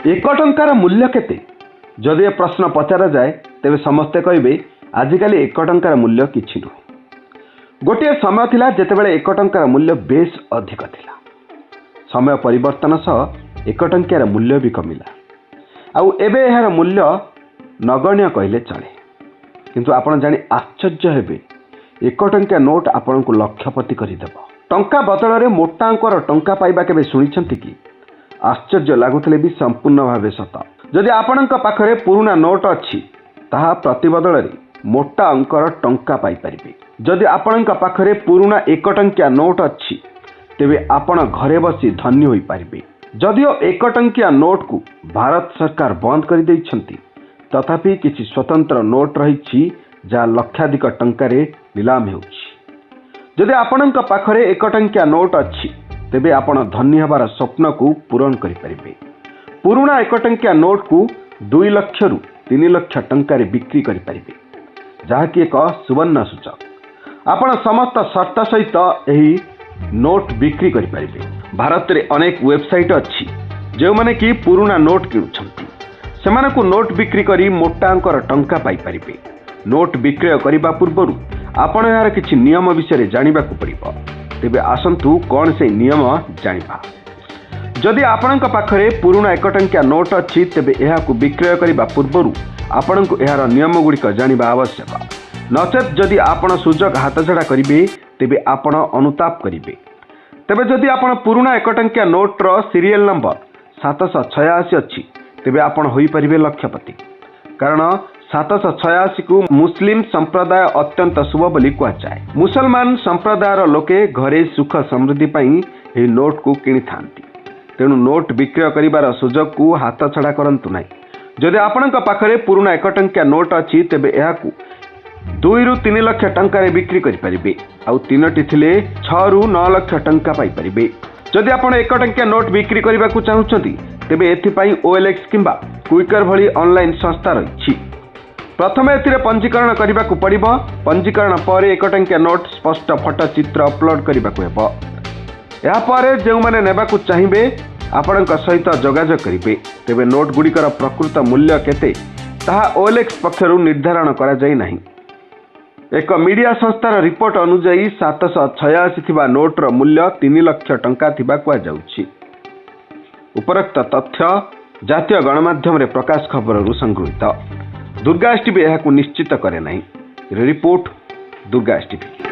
एक टंकार मूल्य केते जदि ए प्रश्न पचरा जाए तेबे समस्ते कहिबे आजिकाली एक टंकार मूल्य किछि नुहे। गोटे समय थिला जेतेबेले एक टंकार मूल्य बेस अधिक थिला। समय परिवर्तन सह एक टंकार मूल्य भी कमिला। आउ एबे एहार मूल्य नगण्य कहले चले। किंतु आपण जानि आश्चर्य हेबे एक टंका नोट आपण को लक्षपति करदेव। टंका बदल में मोटा अंकर टंका पाइबा केबे सुनिछंती कि? आश्चर्य लगुले भी संपूर्ण भाव सत। जदि आपण पाखरे पुराना नोट अच्छी ताहा प्रति बदल में मोटा अंकर टंका पाइपारे। जदि आपण पाखरे पुराना एक टंकिया नोट अच्छी तेबे आपण घरे बसी धन्य होई पारिबे। जदिओ एक टंकिया नोट को भारत सरकार बंद कर देइछंती तथापि किछि स्वतंत्र नोट रही जहाँ लक्षाधिक टंकारे नीलाम होउछि। जदि आपण पाखरे एक टंकिया नोट अच्छी तेबे आपण धन्य हबार स्वप्न को पूरण करिपारिबे। पुराना एक टंकिया नोट को 2 लाख रु 3 लाख टंकारे बिक्री करिपारिबे, जहाँकि एक सुवर्ण सूचक। आपण समस्त शर्त सहित एही नोट बिक्री करिपारिबे। भारत रे अनेक वेबसाइट अच्छी जो माने कि पुराना नोट किणुछंती सेमानकु नोट बिक्री करी मोटा अंकर टंका पाई परिबे। नोट विक्रय करने पूर्व आपण यार किछि नियम विषय जानिबाकु पड़िबो। तेबे आसंतु कौन से नियम जानिबा। जदि आपण पाखरे पुराना एक टंकिया नोट अच्छी तेबे एहाकु विक्रय करने पूर्व आपण को यार नियम गुड़िक जानिबा आवश्यक। नचेत जदि आपण सुजोग हाथछड़ा करिवे तेबे आपण अनुताप करिवे। तेबे जदि आपण पुराना एक टंकिया नोटर सीरियल नंबर 786 अच्छी तेबे आपण होई परिबे लक्षपति। कारण 786 को मुस्लिम संप्रदाय अत्यंत शुभ बोली कहुए। मुसलमान संप्रदायर लोके घरे सुख समृद्धि पाई एही नोट को किनी थांती। तेणु नोट विक्रय करिबार सुजोग को हाथ छड़ा करंतु नाही। जदि आपण पाखरे पुराना एक टंकिया नोट अच्छी तेबे एहाकु 2 रु 3 लाख टंकारे बिक्री करि परिबे। आउ 3टी थिले 6 रु 9 लाख टंका पाई परिबे। जदि आपण एक टंकिया नोट बिक्री करबाकू चाहुछंती तेबे एथिपाई OLX किंबा क्विकर भली ऑनलाइन संस्था रही। प्रथमे एथिरे पंजीकरण करबाकू पड़िबो। पंजीकरण पर एक टंकिया नोट स्पष्ट फोटो चित्र अपलोड करबाकू हेबो। या पर जो माने नेबाकू चाहिबे आपणक सहित जोगाजोग करिवे। तेबे नोट गुड़िकर प्रकृत मूल्य केते ताहा OLX पक्षरु निर्धारण करा जाई नाही। एक मीडिया संस्थार रिपोर्ट अनुसार 786 थिबा नोटर मूल्य 3 लाख टंका थिबा कुआ जाउछि। उपरोक्त तथ्य जातीय गणमाध्यम रे प्रकाश खबर संगृहीत। दुर्गा टीवी यह निश्चित करे नहीं। Report Durga TV.